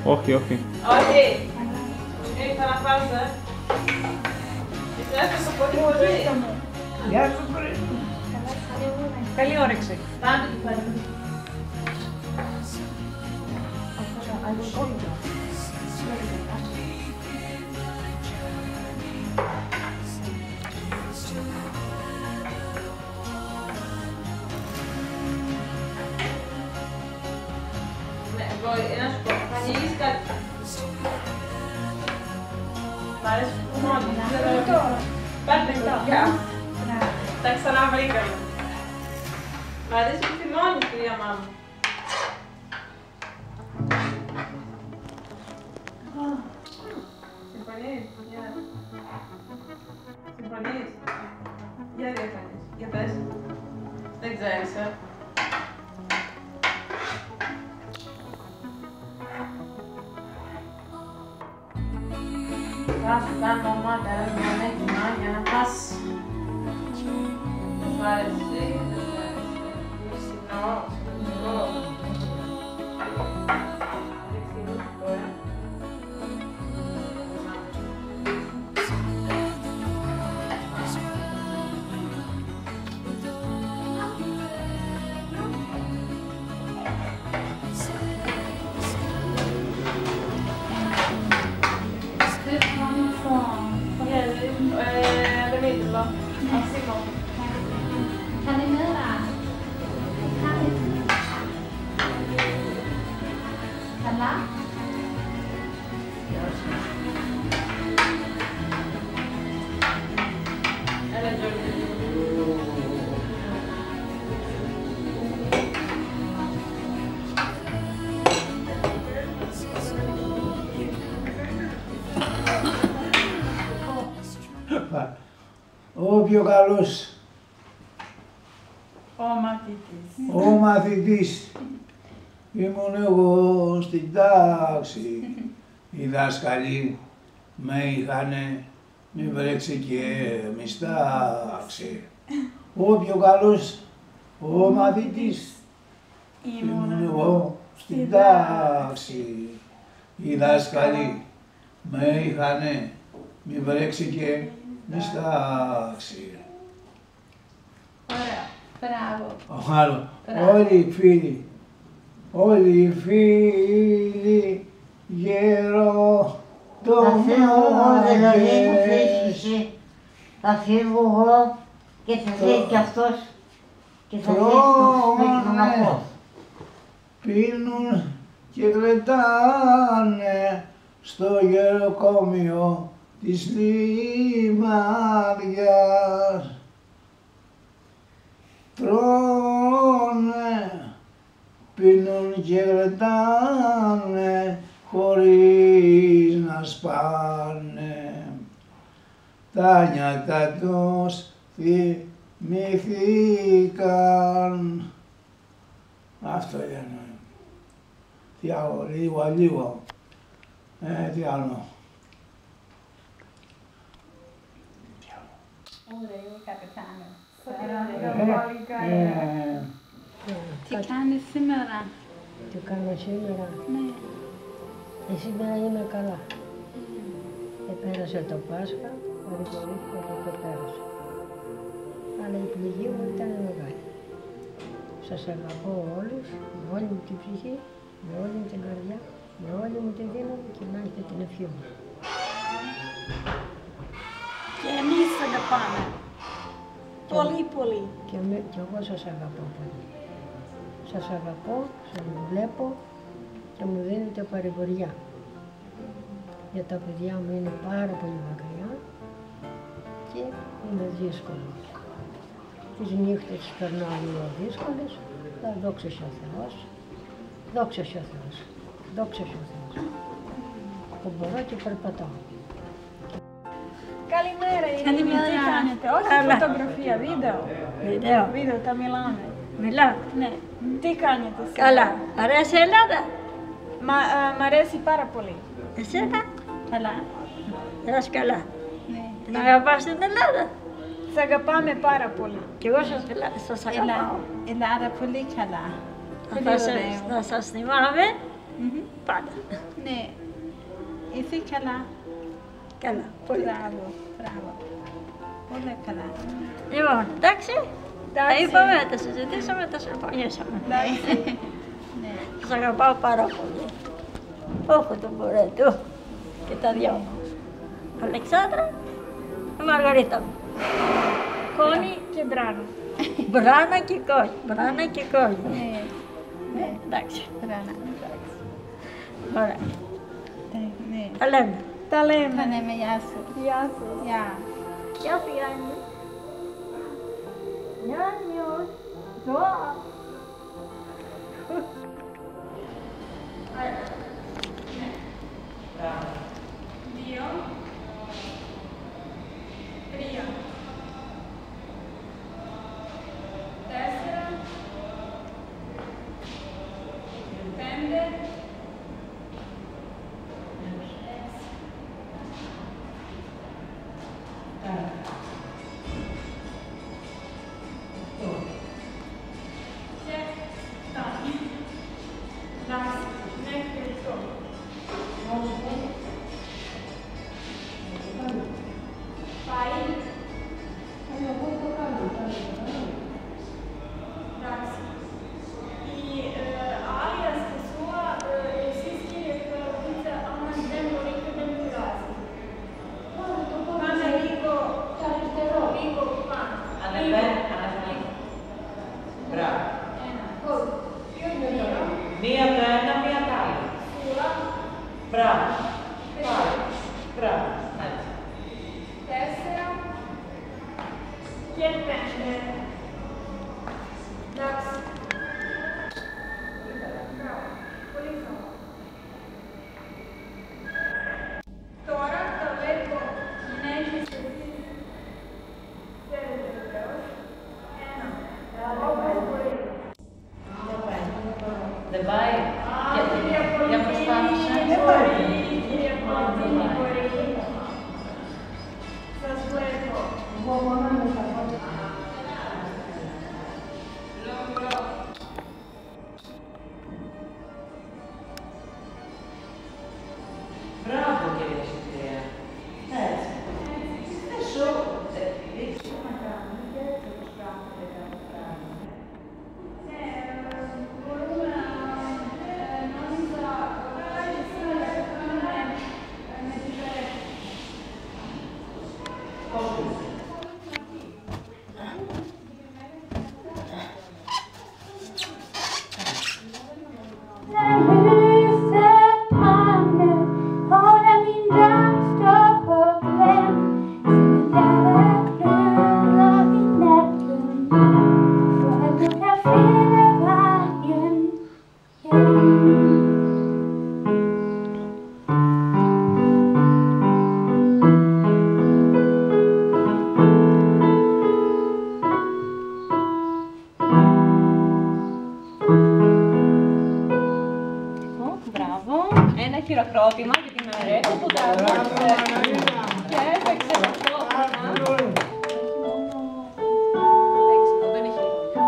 Όχι, όχι. Όχι. Ήρθα να πάω. Έφτασα πολύ πολύ. Γεια σου πρωί. Καλή όρεξη. Πάμε του πέρα. Να σου πω, θα ανοίγεις κάτι. Μ' αρέσει που μόνο, πάρτε κουτιά. Τα ξαναβρήκαμε. Μ' αρέσει που θυμώνεις, κυρία μάμου. Συμφωνείς, για. Συμφωνείς. Για διαφωνείς, για πες. Δεν ξέρεις, Θα σου κάνω ομάδα ένα έτοιμα για να πας. Σου άρεσε, δεν σου άρεσε. Συχνό, συχνό. Καλημέρα. Καλά. Έλα, Γιώργη. Ο πιο καλός. Ο μαθητής. Ο μαθητής. Ήμουν εγώ στην τάξη. Οι δάσκαλοι με είχανε μη βρέξει και μη στάξει. Ο πιο καλός. Ο μαθητής. Ήμουν εγώ στην τάξη. Οι δάσκαλοι με είχανε μη βρέξει και μη στάξει. Ωραία. Μπράβο. Άλλο. Όλοι οι φίλοι γερό το Θα φύγω εγώ, δηλαδή μου θες μάγες. εσύ. Θα φύγω εγώ και θα φύγει κι αυτός και θα φύγει το σπίτι μου να πω. Πίνουν και γλεντάνε στο γεροκομείο της Λιμαδιάς. Τρώνε, πίνουν και γλεντάνε χωρίς να σπάνε. Τα νιάτα τους θυμηθήκαν. Αυτό είναι. Τι άλλο, λίγο. Τι άλλο. Ωραία, καπετάνιο. Τι κάνεις σήμερα? Τι κάνω σήμερα? Ναι. Σήμερα είμαι καλά. Επέρασε το Πάσχα, παρηγορήθηκα και το πέρασα. Αλλά η πληγή μου ήταν μεγάλη. Σας αγαπώ όλους, με όλη μου την ψυχή, με όλη μου την καρδιά, με όλη μου τη δύναμη και να έχετε την ευχή μου. Και εμείς θα τα πάμε. Πολύ, πολύ. Και εγώ σας αγαπώ πολύ. Σας αγαπώ, σας βλέπω και μου δίνετε παρηγοριά. Για τα παιδιά μου είναι πάρα πολύ μακριά και είναι δύσκολο. Τις νύχτες τις περνάω λίγο δύσκολες, αλλά δόξα ο Θεός, δόξα ο Θεός, δόξα ο Θεός. Που μπορώ και περπατάω. Καλημέρα, Ειρήνη, τι κάνετε? Όχι φωτογραφία, βίντεο. Βίντεο, τα μιλάμε. Μιλάω. Ναι. Τι κάνετε σήμερα? Καλά. Αρέσει η Ελλάδα? Μ' αρέσει πάρα πολύ. Εσένα? Καλά. Είσαι καλά. Ναι. Την αγαπάς την Ελλάδα? Σ' αγαπάμε πάρα πολύ. Και εγώ σας αγαπάω. Ελλάδα πολύ καλά. Θα σας θυμάμαι πάντα. Ναι, εσύ καλά. Καλά, πολύ. Μπράβο, μπράβο. Πολύ καλά. Λοιπόν, εντάξει. Τα είπαμε, τα συζητήσαμε, τα συμφωνήσαμε. Ναι. Σας αγαπάω πάρα πολύ. Όχι τον Μπορέτο και τα δυο μου. Αλεξάνδρα και Μαργαρίτα μου. Κόνη και Μπράνα. Μπράνα και Κόνη. Μπράνα και Κόνη. Ναι, Εντάξει. μπράβο. Ωραία. Ναι. Τα λέμε. Τα Θα λέμε. λέμε γεια σου. Γεια σου. Γεια. Γεια σου Γιάννη. Γιάννη, ζώα. Δύο. Τρία. Τέσσερα. Πέντε. Μία το ένα, μία το άλλο. Μπράβο. Μπράβο. Τέσσερα και πέντε. Εντάξει. Πολύ καλά. Τώρα το βλέπω να έχεις εσύ. Θέλετε βεβαίως. Ένα. Όπως μπορεί. Δεν πάει. Για προσπάθησε. Δεν μπορεί. Κυρία Μαρτίνη, μπορεί. Σας βλέπω. Μπράβο κυρία Σοφία. Έτσι. Σου. Δείξτε να κάνουμε και έτσι όπως κάνουμε και κάνουμε πράγματα. Μπορούμε να νόμιζα με τη φέρεση. Ένα χειροκρότημα για την Μαρέτα που τραγούδισε και έπαιξε ταυτόχρονα. Εντάξει, δεν έχει λόγια.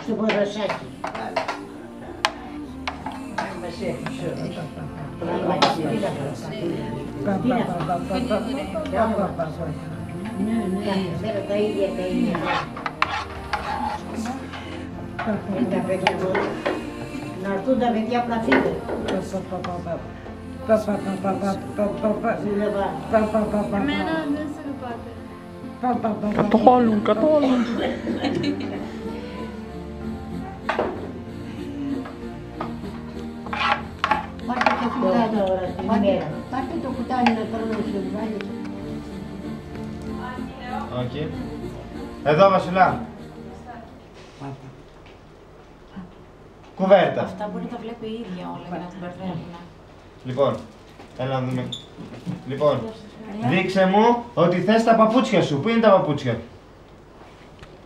στο ποδοσάκι. Μας έφυγε όλος. Κάθε μέρα τα ίδια. Τα παιδιά μπορούν να έρθουν τα παιδιά από τα φύγω. Εμένα δεν σε πάτε. Καθόλου. Πάρτε το κουτάλι να πάρω να σου βάλει. Όχι. Εδώ, Βασιλά. Κουβέρτα. Αυτά μπορεί να τα βλέπει η ίδια όλα για να την μπερδεύουν. Λοιπόν, έλα να δούμε. Λοιπόν, δείξε μου ότι θες τα παπούτσια σου. Πού είναι τα παπούτσια?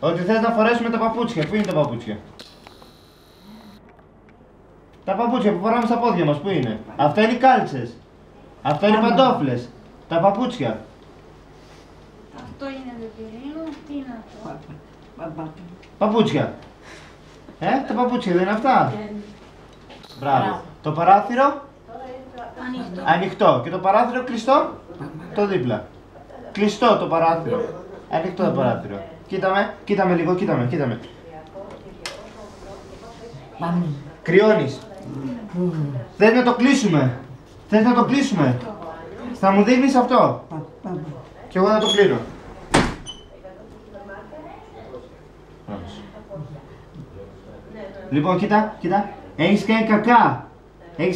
Ότι θες να φορέσουμε τα παπούτσια. Πού είναι τα παπούτσια? Τα παπούτσια που φοράμε στα πόδια μας, πού είναι? Αυτά είναι οι κάλτσες. Αυτά είναι οι παντόφλες. Τα παπούτσια. Αυτό είναι δεπηρίνο, τι είναι αυτό? Παπούτσια. Τα παπούτσια δεν είναι αυτά? Μπράβο. Το παράθυρο? Ανοιχτό. Και το παράθυρο κλειστό? Το δίπλα. Κλειστό το παράθυρο. Ανοιχτό το παράθυρο. Κοίταμε λίγο, κοίταμε. Κρυώνεις. Θες να το κλείσουμε? Θα μου δείχνεις αυτό. Και εγώ να το κλείνω. Λοιπόν, κοίτα. Έχεις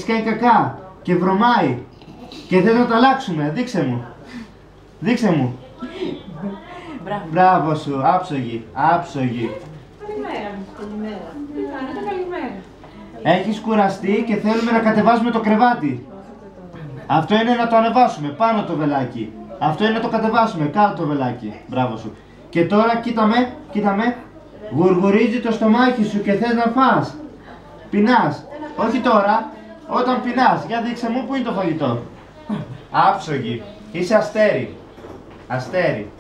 κάνει κακά. Και βρωμάει. Και θες να το αλλάξουμε. Δείξε μου. Μπράβο σου. Άψογη. Καλημέρα. Έχεις κουραστεί και θέλουμε να κατεβάσουμε το κρεβάτι. Αυτό είναι να το ανεβάσουμε. Πάνω το βελάκι. Αυτό είναι να το κατεβάσουμε. Κάτω το βελάκι. Μπράβο σου. Και τώρα κοίταμε. Γουργουρίζει το στομάχι σου και θες να φας. Πεινάς. Όχι τώρα. Όταν πεινάς. Για δείξε μου πού είναι το φαγητό. Άψογη. Είσαι αστέρι.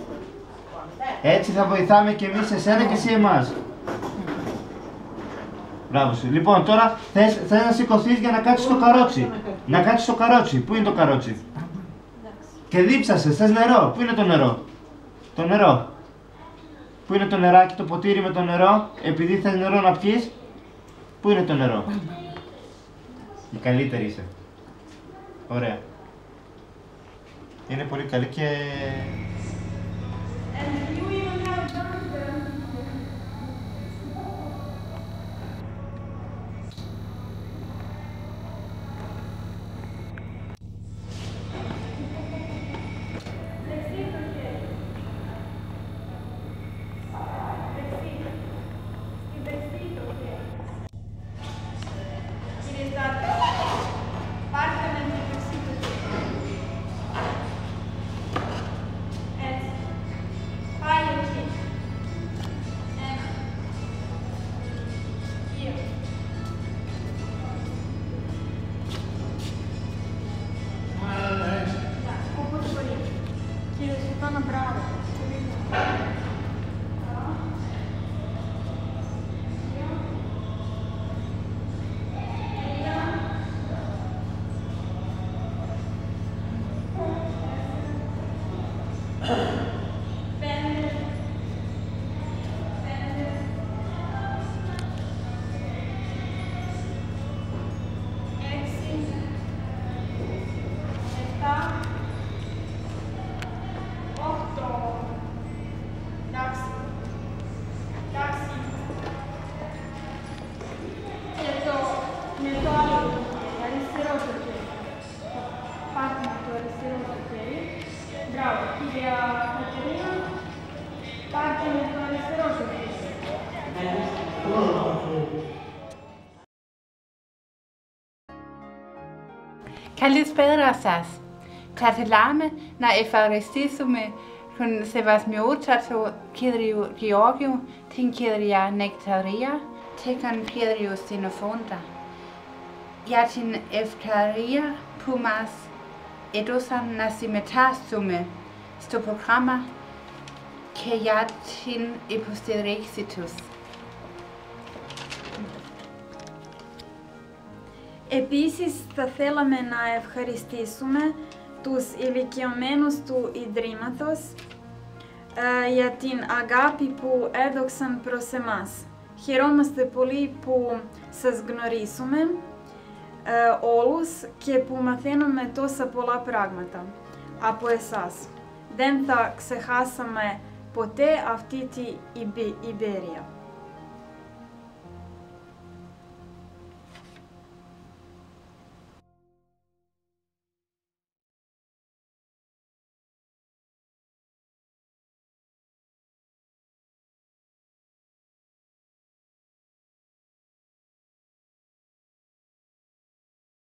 Έτσι θα βοηθάμε και εμείς εσένα και εσύ εμάς. Μπράβο σου. Λοιπόν, τώρα θες να σηκωθείς για να κάτσεις στο καρότσι. Πού είναι το καρότσι? Και δίψασες. Θες νερό. Πού είναι το νερό? Πού είναι το νεράκι, το ποτήρι με το νερό? Επειδή θες νερό να πιείς. Πού είναι το νερό? Η καλύτερη είσαι. Ωραία. Είναι πολύ καλή και... Καλησπέρα σας. Θα θέλαμε να ευχαριστήσουμε τον Σεβασμιότατο κύριο Γεώργιο, την κυρία Νεκταρία και τον κύριο Στενοφόντα για την ευκαιρία που μας έδωσαν να συμμετάσχουμε στο πρόγραμμα και για την υποστηρίξη τους. Επίσης θα θέλαμε να ευχαριστήσουμε τους ηλικιωμένους του Ιδρύματος για την αγάπη που έδωξαν προς εμάς. Χαιρόμαστε πολύ που σας γνωρίσουμε όλους και που μαθαίνουμε τόσα πολλά πράγματα από εσάς. Δεν θα ξεχάσαμε ποτέ αυτή τη Ιμπερία.